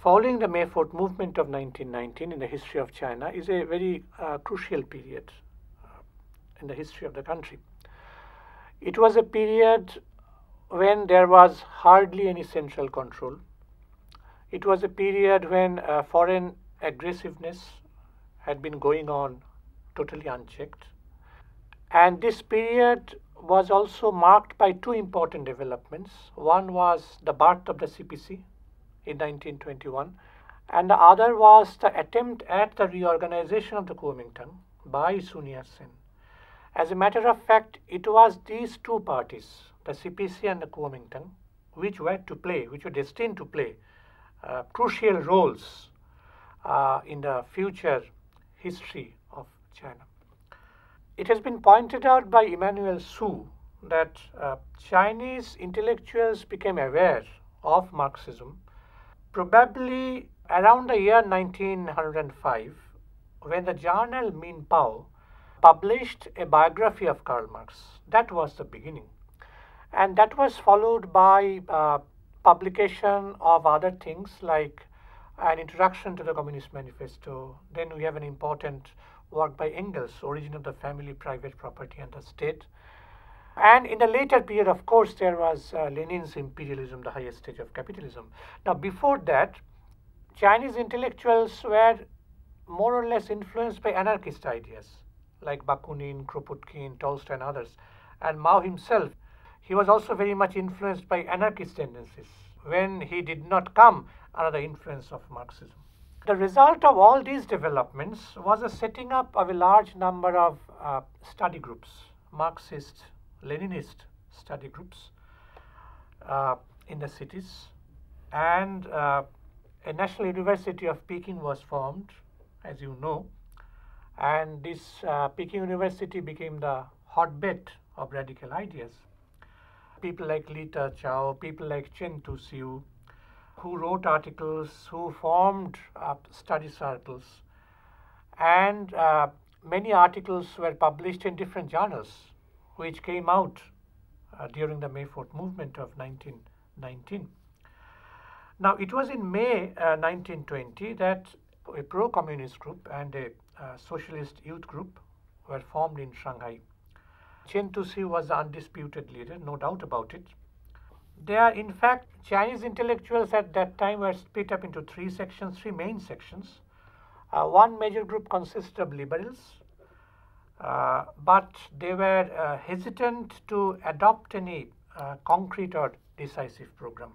following the May 4th movement of 1919 in the history of China is a very crucial period in the history of the country. It was a period when there was hardly any central control. It was a period when foreign aggressiveness had been going on totally unchecked. And this period was also marked by two important developments. One was the birth of the CPC in 1921, and the other was the attempt at the reorganization of the Kuomintang by Sun Yat-sen. As a matter of fact, it was these two parties, the CPC and the Kuomintang, which were destined to play crucial roles in the future history of China. It has been pointed out by Emmanuel Su that Chinese intellectuals became aware of Marxism probably around the year 1905, when the journal Min Pao published a biography of Karl Marx. That was the beginning. And that was followed by publication of other things like an introduction to the Communist Manifesto. Then we have an important work by Engels, Origin of the Family, Private Property and the State. And in the later period, of course, there was Lenin's Imperialism, the highest stage of capitalism. Now, before that, Chinese intellectuals were more or less influenced by anarchist ideas like Bakunin, Kropotkin, Tolstoy and others. And Mao himself, he was also very much influenced by anarchist tendencies when he did not come under the influence of Marxism. The result of all these developments was a setting up of a large number of study groups, Marxist, Leninist study groups in the cities, and a National University of Peking was formed, as you know, and this Peking University became the hotbed of radical ideas. People like Liu Shao-chi, people like Chen Tu-hsiu, who wrote articles, who formed study circles, and many articles were published in different journals, which came out during the May 4th movement of 1919. Now, it was in May 1920 that a pro-communist group and a socialist youth group were formed in Shanghai. Chen Tu-hsiu was the undisputed leader, no doubt about it. In fact, Chinese intellectuals at that time were split up into three main sections. One major group consisted of liberals, but they were hesitant to adopt any concrete or decisive program.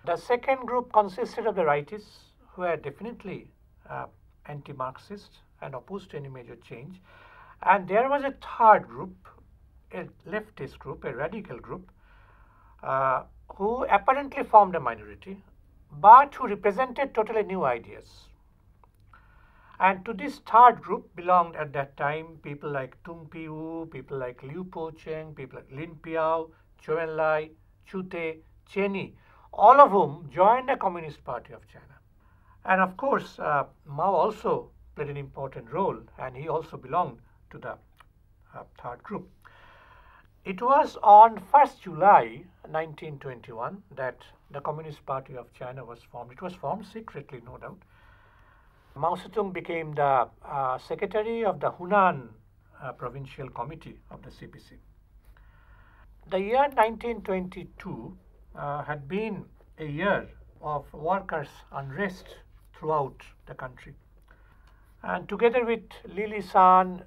The second group consisted of the rightists, who were definitely anti-Marxist and opposed to any major change. And there was a third group, a leftist group, a radical group, who apparently formed a minority, but who represented totally new ideas. And to this third group belonged at that time people like Tung Piu, people like Liu Po-cheng, people like Lin Piao, Zhou Enlai, Chu Te, Chen Yi, all of whom joined the Communist Party of China. And of course, Mao also played an important role, and he also belonged to the third group. It was on 1st July 1921 that the Communist Party of China was formed. It was formed secretly, no doubt. Mao Zedong became the secretary of the Hunan Provincial Committee of the CPC. The year 1922 had been a year of workers' unrest throughout the country. And together with Li Li-san,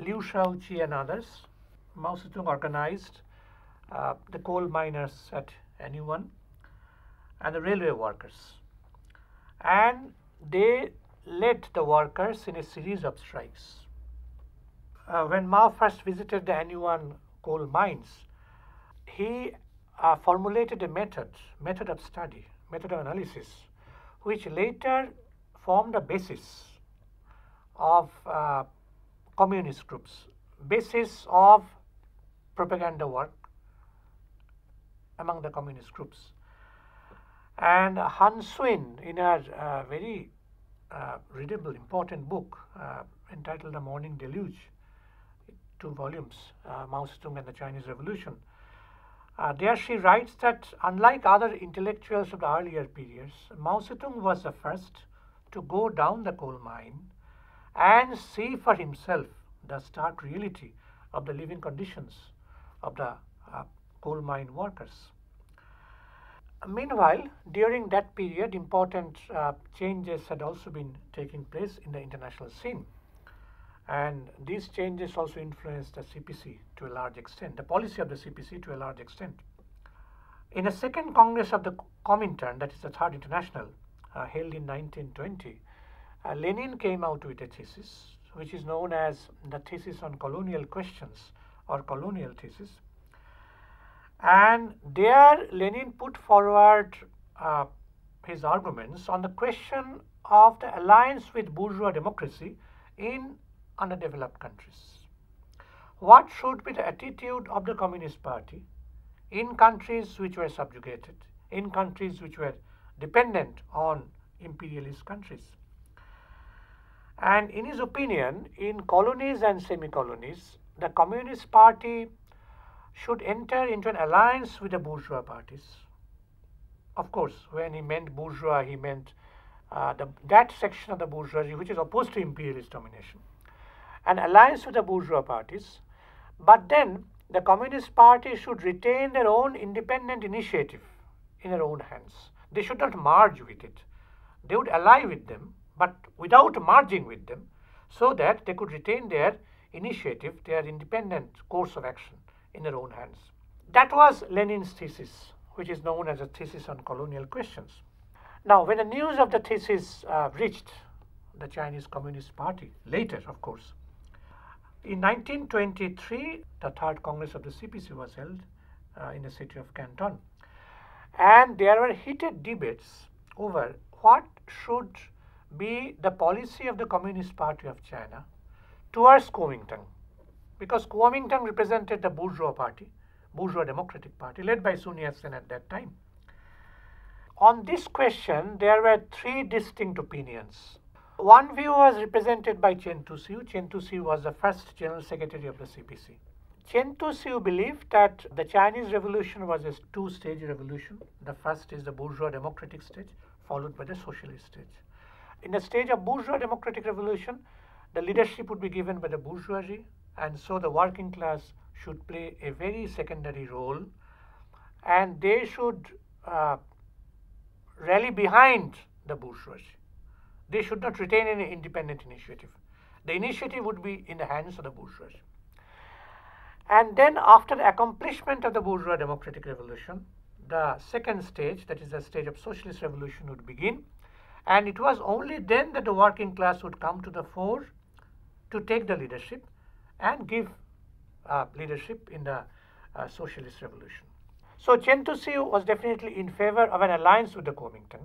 Liu Shao-chi and others, Mao Zedong organized the coal miners at Anyuan and the railway workers. And they led the workers in a series of strikes. When Mao first visited the Anyuan coal mines, he formulated a method of study, method of analysis, which later formed the basis of communist groups, basis of propaganda work among the communist groups. And Han Swin, in her very readable, important book entitled The Morning Deluge, 2 volumes, Mao Zedong and the Chinese Revolution, There she writes that unlike other intellectuals of the earlier periods, Mao Zedong was the first to go down the coal mine and see for himself the stark reality of the living conditions of the coal mine workers. Meanwhile, during that period, important changes had also been taking place in the international scene. And these changes also influenced the CPC to a large extent, the policy of the CPC to a large extent. In the second Congress of the Comintern, that is the Third International, held in 1920, Lenin came out with a thesis, which is known as the Thesis on Colonial Questions or Colonial Thesis. And there Lenin put forward his arguments on the question of the alliance with bourgeois democracy in underdeveloped countries. What should be the attitude of the Communist Party in countries which were subjugated, in countries which were dependent on imperialist countries? And in his opinion, in colonies and semi-colonies, the Communist Party should enter into an alliance with the bourgeois parties. Of course, when he meant bourgeois, he meant that section of the bourgeoisie which is opposed to imperialist domination. An alliance with the bourgeois parties, but then the Communist Party should retain their own independent initiative in their own hands. They should not merge with it. They would ally with them, but without merging with them, so that they could retain their initiative, their independent course of action in their own hands. That was Lenin's thesis, which is known as a thesis on colonial questions. Now, when the news of the thesis reached the Chinese Communist Party, later, of course, in 1923, the Third Congress of the CPC was held in the city of Canton. And there were heated debates over what should be the policy of the Communist Party of China towards Kuomintang. Because Kuomintang represented the bourgeois party, bourgeois democratic party, led by Sun Yat-sen at that time. On this question, there were three distinct opinions. One view was represented by Chen Tu-hsiu. Chen Tu-hsiu was the first General Secretary of the CPC. Chen Tu-hsiu believed that the Chinese Revolution was a two-stage revolution. The first is the bourgeois democratic stage, followed by the socialist stage. In the stage of bourgeois democratic revolution, the leadership would be given by the bourgeoisie, and so the working class should play a very secondary role, and they should rally behind the bourgeoisie. They should not retain any independent initiative. The initiative would be in the hands of the bourgeoisie. And then after the accomplishment of the bourgeois democratic revolution, the second stage, that is the stage of socialist revolution, would begin. And it was only then that the working class would come to the fore to take the leadership and give leadership in the socialist revolution. So Chen Tu-hsiu was definitely in favor of an alliance with the Kuomintang,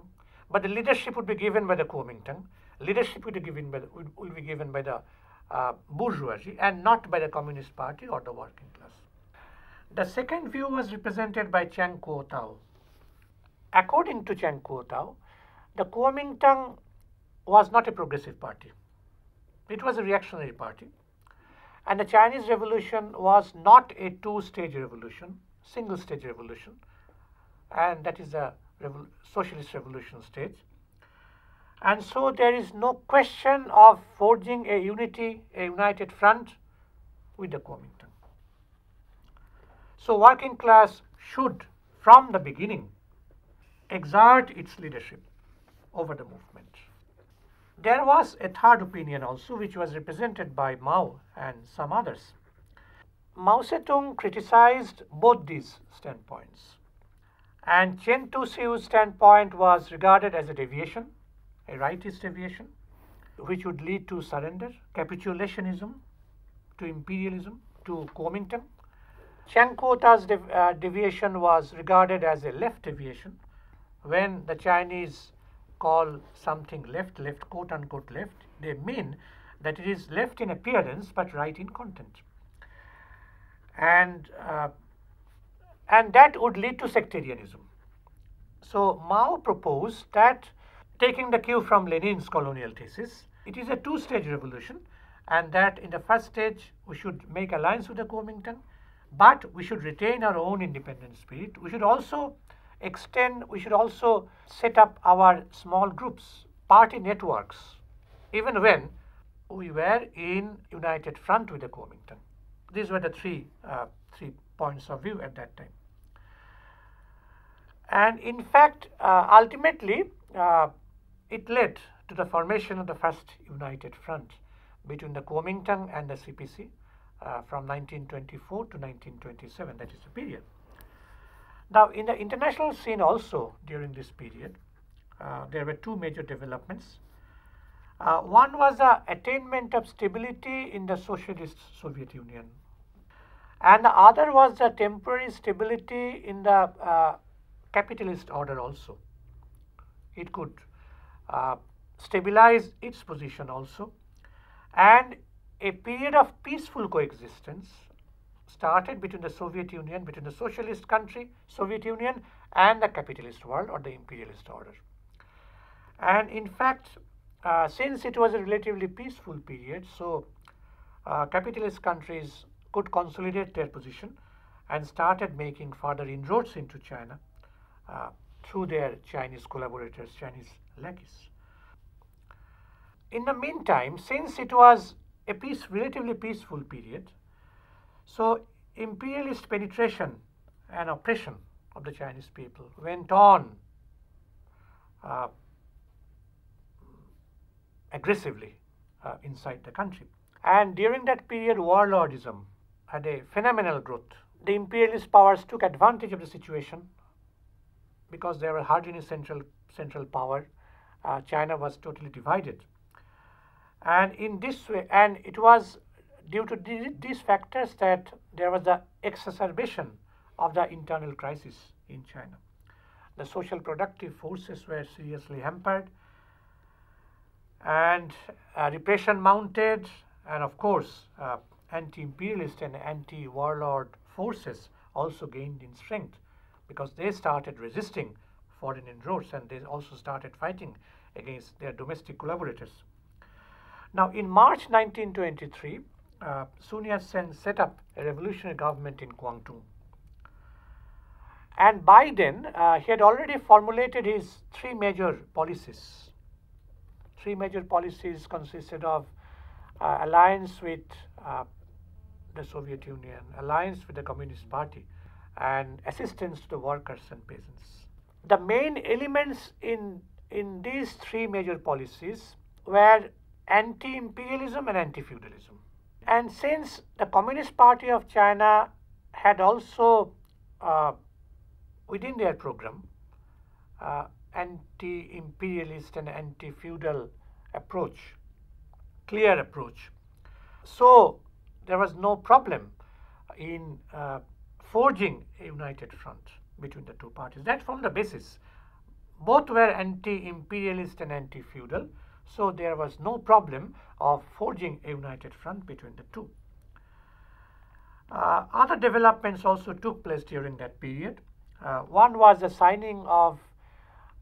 but the leadership would be given by the Kuomintang. Leadership would be given by the bourgeoisie and not by the Communist Party or the working class. The second view was represented by Chiang Kai-shek. According to Chiang Kai-shek, the Kuomintang was not a progressive party. It was a reactionary party. And the Chinese Revolution was not a two-stage revolution, single-stage revolution, and that is the socialist revolution stage. And so there is no question of forging a united front with the Kuomintang. So working class should, from the beginning, exert its leadership over the movement. There was a third opinion also, which was represented by Mao and some others. Mao Zedong criticized both these standpoints, and Chen Tu-hsiu's standpoint was regarded as a deviation, a rightist deviation, which would lead to surrender, capitulationism, to imperialism, to Kuomintang. Chiang Kai-shek's deviation was regarded as a left deviation. When the Chinese call something left, quote unquote left, they mean that it is left in appearance but right in content. And that would lead to sectarianism. So Mao proposed that, taking the cue from Lenin's colonial thesis, it is a two-stage revolution, and that in the first stage we should make alliance with the Kuomintang, But we should retain our own independent spirit. We should also set up our small groups, party networks, even when we were in united front with the Kuomintang. These were the three points of view at that time. And in fact, ultimately, it led to the formation of the first united front between the Kuomintang and the CPC from 1924 to 1927. That is the period. Now, in the international scene also during this period, there were two major developments. One was the attainment of stability in the socialist Soviet Union, and the other was the temporary stability in the capitalist order also. It could stabilize its position also, and a period of peaceful coexistence started between the Soviet Union, between the socialist country, Soviet Union, and the capitalist world or the imperialist order. And in fact, since it was a relatively peaceful period, so capitalist countries could consolidate their position and started making further inroads into China through their Chinese collaborators, Chinese lackeys. In the meantime, since it was a relatively peaceful period, so imperialist penetration and oppression of the Chinese people went on aggressively inside the country. And during that period, warlordism had a phenomenal growth. The imperialist powers took advantage of the situation because there were hardly any central power. China was totally divided. And in this way, and it was due to these factors that there was the exacerbation of the internal crisis in China. The social productive forces were seriously hampered, and repression mounted, and of course, anti-imperialist and anti-warlord forces also gained in strength because they started resisting foreign inroads and they also started fighting against their domestic collaborators. Now, in March 1923, Sun Yat-sen set up a revolutionary government in Guangdong. And by then, he had already formulated his three major policies. Three major policies consisted of alliance with the Soviet Union, alliance with the Communist Party, and assistance to the workers and peasants. The main elements in these three major policies were anti-imperialism and anti-feudalism. And since the Communist Party of China had also within their program anti-imperialist and anti-feudal approach, clear approach, so there was no problem in forging a united front between the two parties. That formed the basis. Both were anti-imperialist and anti-feudal, so there was no problem of forging a united front between the two. Other developments also took place during that period. One was the signing of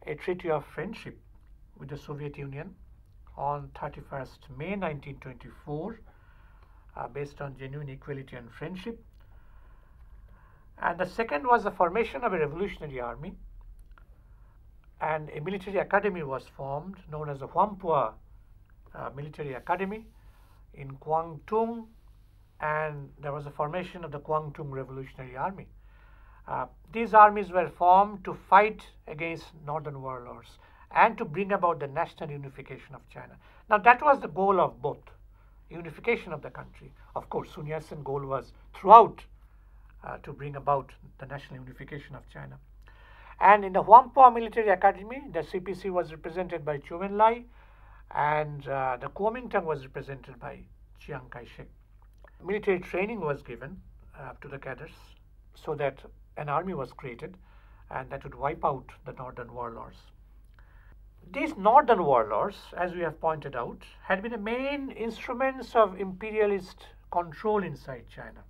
a treaty of friendship with the Soviet Union on 31st May 1924, based on genuine equality and friendship. And the second was the formation of a revolutionary army, and a military academy was formed known as the Huampua Military Academy in Guangdong, and there was a formation of the Guangdong Revolutionary Army. These armies were formed to fight against northern warlords and to bring about the national unification of China. Now, that was the goal of both, unification of the country. Of course, Sun Yat-sen's goal was throughout to bring about the national unification of China. And in the Huampua Military Academy, the CPC was represented by Zhou Enlai, and the Kuomintang was represented by Chiang Kai-shek. Military training was given to the cadres so that an army was created and that would wipe out the northern warlords. These northern warlords, as we have pointed out, had been the main instruments of imperialist control inside China.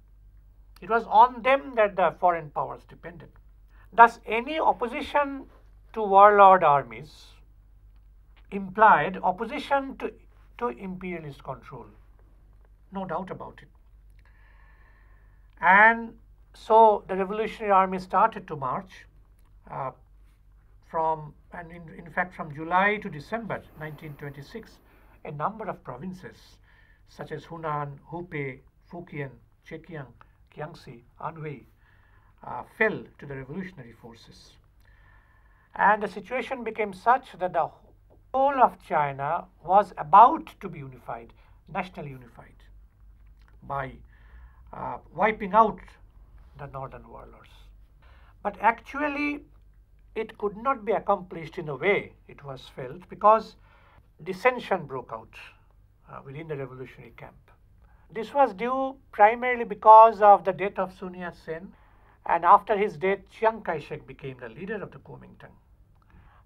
It was on them that the foreign powers depended. Thus, any opposition to warlord armies implied opposition to imperialist control, no doubt about it. And So the Revolutionary Army started to march in fact from July to December 1926, a number of provinces such as Hunan, Hubei, Fujian, Zhejiang, Jiangxi, Anhui fell to the revolutionary forces. And the situation became such that the whole of China was about to be unified, nationally unified, by wiping out the northern warlords. But actually, it could not be accomplished in the way it was felt because dissension broke out within the revolutionary camp. This was due primarily because of the death of Sun Yat-sen, and after his death, Chiang Kai-shek became the leader of the Kuomintang.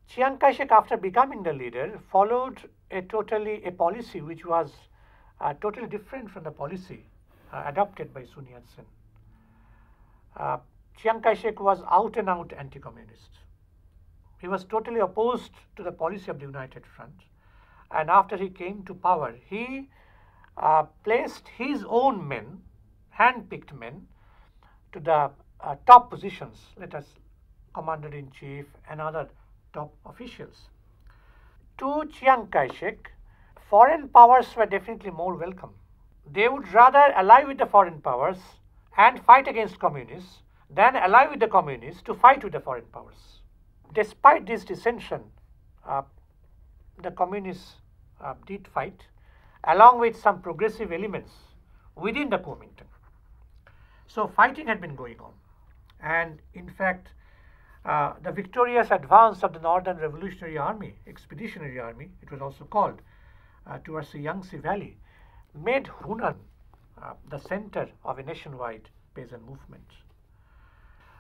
Chiang Kai-shek, after becoming the leader, followed a policy which was totally different from the policy adopted by Sun Yat-sen. Chiang Kai-shek was out and out anti-communist. He was totally opposed to the policy of the United Front. And after he came to power, he placed his own men, hand-picked men, to the top positions, let us Commander-in-Chief and other top officials. To Chiang Kai-shek, foreign powers were definitely more welcome. They would rather ally with the foreign powers and fight against communists than ally with the communists to fight with the foreign powers. Despite this dissension, the communists did fight, along with some progressive elements within the Kuomintang. So fighting had been going on. And in fact, the victorious advance of the Northern Revolutionary Army, Expeditionary Army, it was also called, towards the Yangtze Valley, made Hunan the center of a nationwide peasant movement.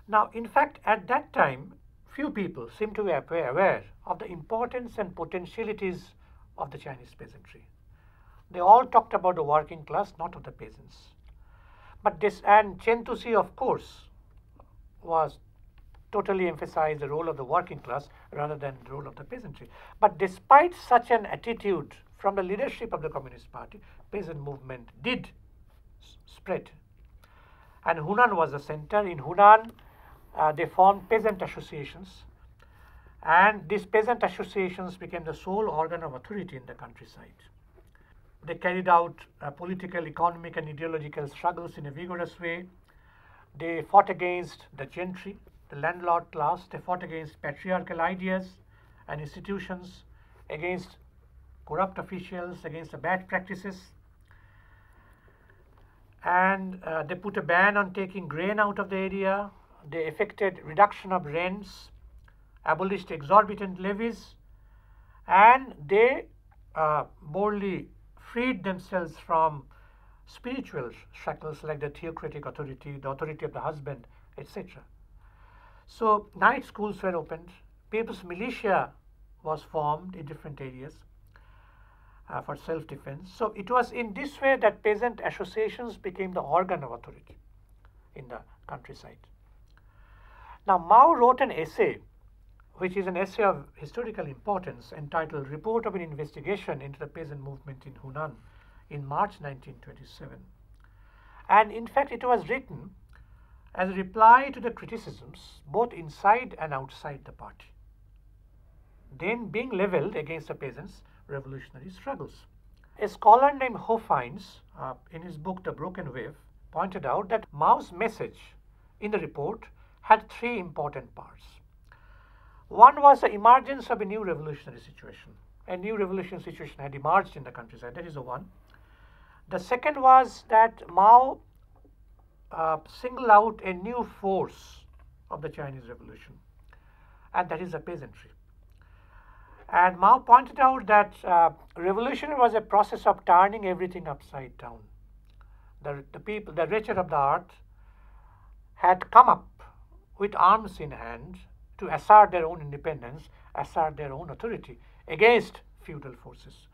Now, in fact, at that time, few people seem to be aware of the importance and potentialities of the Chinese peasantry. They all talked about the working class, not of the peasants. But and Chen Tu-hsiu, of course, was totally emphasized the role of the working class rather than the role of the peasantry. But despite such an attitude from the leadership of the Communist Party, peasant movement did spread. And Hunan was the center. In Hunan, they formed peasant associations, and these peasant associations became the sole organ of authority in the countryside. They carried out political, economic, and ideological struggles in a vigorous way. They fought against the gentry, the landlord class. They fought against patriarchal ideas and institutions, against corrupt officials, against the bad practices. And they put a ban on taking grain out of the area. They effected reduction of rents, abolished exorbitant levies, and they boldly freed themselves from spiritual shackles like the theocratic authority, the authority of the husband, etc. So night schools were opened, people's militia was formed in different areas for self-defense. So it was in this way that peasant associations became the organ of authority in the countryside. Now, Mao wrote an essay, which is an essay of historical importance, entitled Report of an Investigation into the Peasant Movement in Hunan, in March 1927. And in fact, it was written as a reply to the criticisms both inside and outside the party, then being leveled against the peasants' revolutionary struggles. A scholar named Ho Fiennes, in his book The Broken Wave, pointed out that Mao's message in the report had three important parts. One was the emergence of a new revolutionary situation. A new revolutionary situation had emerged in the countryside. That is the one. The second was that Mao singled out a new force of the Chinese Revolution, and that is the peasantry. And Mao pointed out that revolution was a process of turning everything upside down. The people, the wretched of the earth, had come up with arms in hand to assert their own independence, assert their own authority against feudal forces.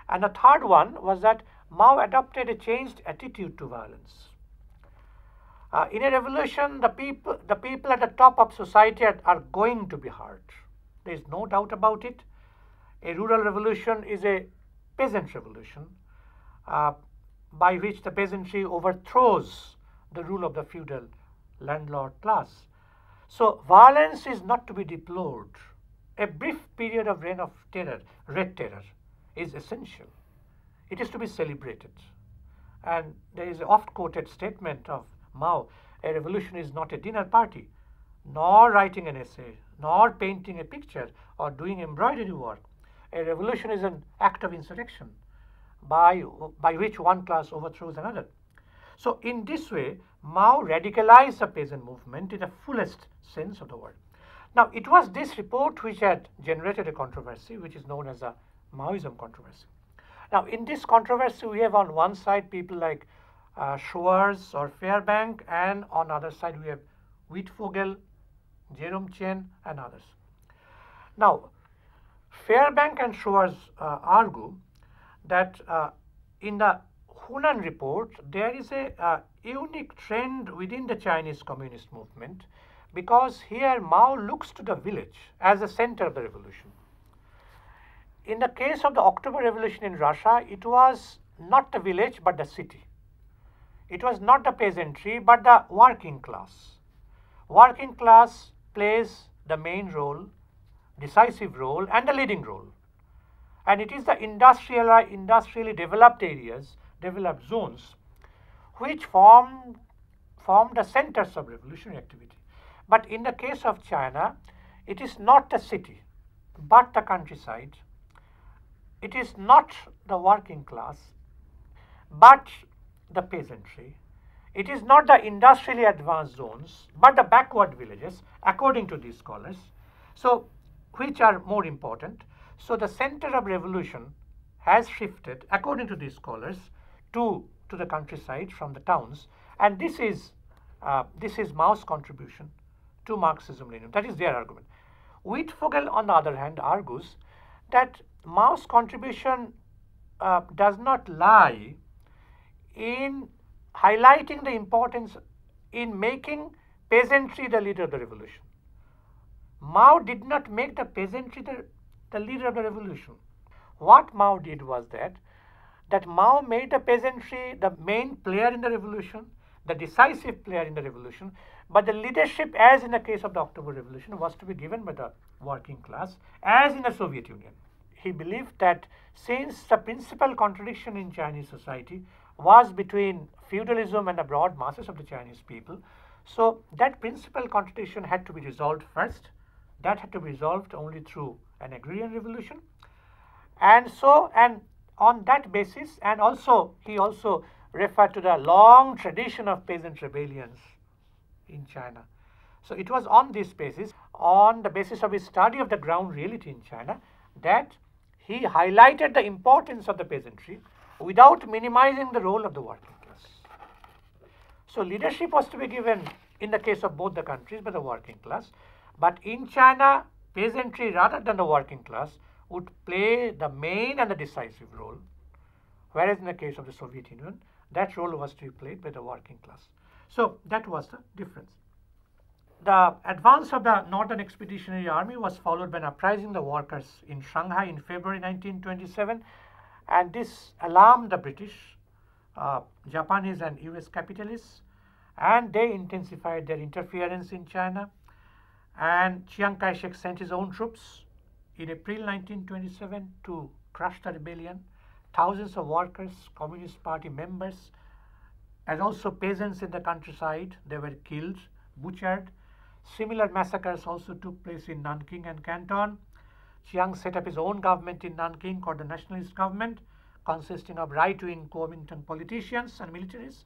And the third one was that Mao adopted a changed attitude to violence. In a revolution, the people at the top of society are going to be hurt. There is no doubt about it. A rural revolution is a peasant revolution by which the peasantry overthrows the rule of the feudal landlord class. So violence is not to be deplored. A brief period of reign of terror, red terror, is essential. It is to be celebrated. And there is an oft-quoted statement of Mao, a revolution is not a dinner party, nor writing an essay, nor painting a picture, or doing embroidery work. A revolution is an act of insurrection by which one class overthrows another. So in this way, Mao radicalized the peasant movement in the fullest sense of the word. Now, it was this report which had generated a controversy, which is known as the Maoism controversy. Now, in this controversy, we have on one side people like Schwarz or Fairbank, and on the other side we have Wittfogel, Jerome Chen, and others. Now, Fairbank and Schwarz argue that in the Hunan report, there is a unique trend within the Chinese communist movement, because here Mao looks to the village as the center of the revolution. In the case of the October Revolution in Russia, it was not the village but the city. It was not the peasantry but the working class. Working class plays the main role, decisive role, and the leading role. And it is the industrially developed areas, developed zones, which form the centers of revolutionary activity. But in the case of China, it is not the city, but the countryside. It is not the working class, but the peasantry. It is not the industrially advanced zones, but the backward villages, according to these scholars. So, which are more important? So, the center of revolution has shifted, according to these scholars, to the countryside from the towns, and this is Mao's contribution to Marxism-Leninism. That is their argument. Wittfogel, on the other hand, argues that Mao's contribution does not lie in highlighting the importance in making peasantry the leader of the revolution. Mao did not make the peasantry the leader of the revolution. What Mao did was that Mao made the peasantry the main player in the revolution, the decisive player in the revolution, but the leadership, as in the case of the October Revolution, was to be given by the working class, as in the Soviet Union. He believed that since the principal contradiction in Chinese society was between feudalism and the broad masses of the Chinese people, so that principal contradiction had to be resolved first. That had to be resolved only through an agrarian revolution. And on that basis, and also he also referred to the long tradition of peasant rebellions in China. So it was on this basis, on the basis of his study of the ground reality in China, that he highlighted the importance of the peasantry without minimizing the role of the working class. So leadership was to be given in the case of both the countries by the working class, but in China, peasantry rather than the working class would play the main and the decisive role, whereas in the case of the Soviet Union, that role was to be played by the working class. So that was the difference. The advance of the Northern Expeditionary Army was followed by an uprising of the workers in Shanghai in February 1927, and this alarmed the British, Japanese and US capitalists, and they intensified their interference in China. And Chiang Kai-shek sent his own troops in April 1927 to crush the rebellion. Thousands of workers, Communist Party members, and also peasants in the countryside, they were killed, butchered. Similar massacres also took place in Nanking and Canton. Chiang set up his own government in Nanking called the Nationalist Government, consisting of right-wing Kuomintang politicians and militaries.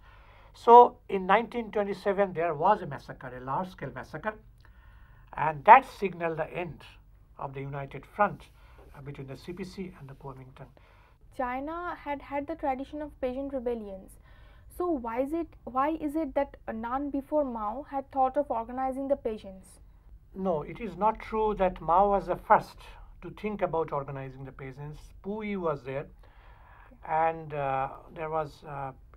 So in 1927, there was a massacre, a large-scale massacre, and that signaled the end of the united front between the CPC and the Kuomintang. China had the tradition of peasant rebellions. So why is it that none before Mao had thought of organizing the peasants? No, it is not true that Mao was the first to think about organizing the peasants. Puyi was there, and there was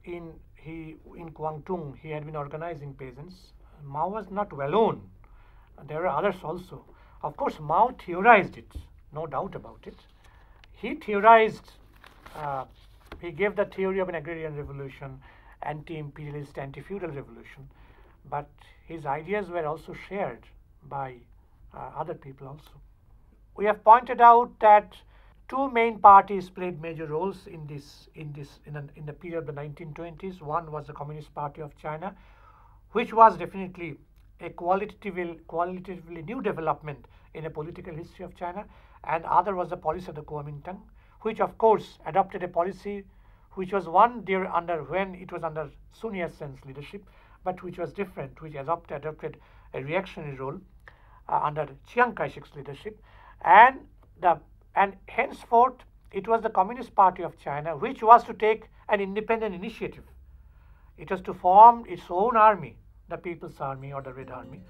in Guangdong he had been organizing peasants. Mao was not alone. There were others also. Of course, Mao theorized it, no doubt about it. He theorized, he gave the theory of an agrarian revolution, anti-imperialist, anti-feudal revolution. but his ideas were also shared by other people also. We have pointed out that two main parties played major roles in the period of the 1920s. One was the Communist Party of China, which was definitely a qualitatively new development in the political history of China, and other was the policy of the Kuomintang, which of course adopted a policy which was one there when it was under Sun Yat-sen's leadership, but which was different, which adopted a reactionary role under Chiang Kai-shek's leadership, and henceforth it was the Communist Party of China which was to take an independent initiative. It was to form its own army, the People's Army or the Red Army,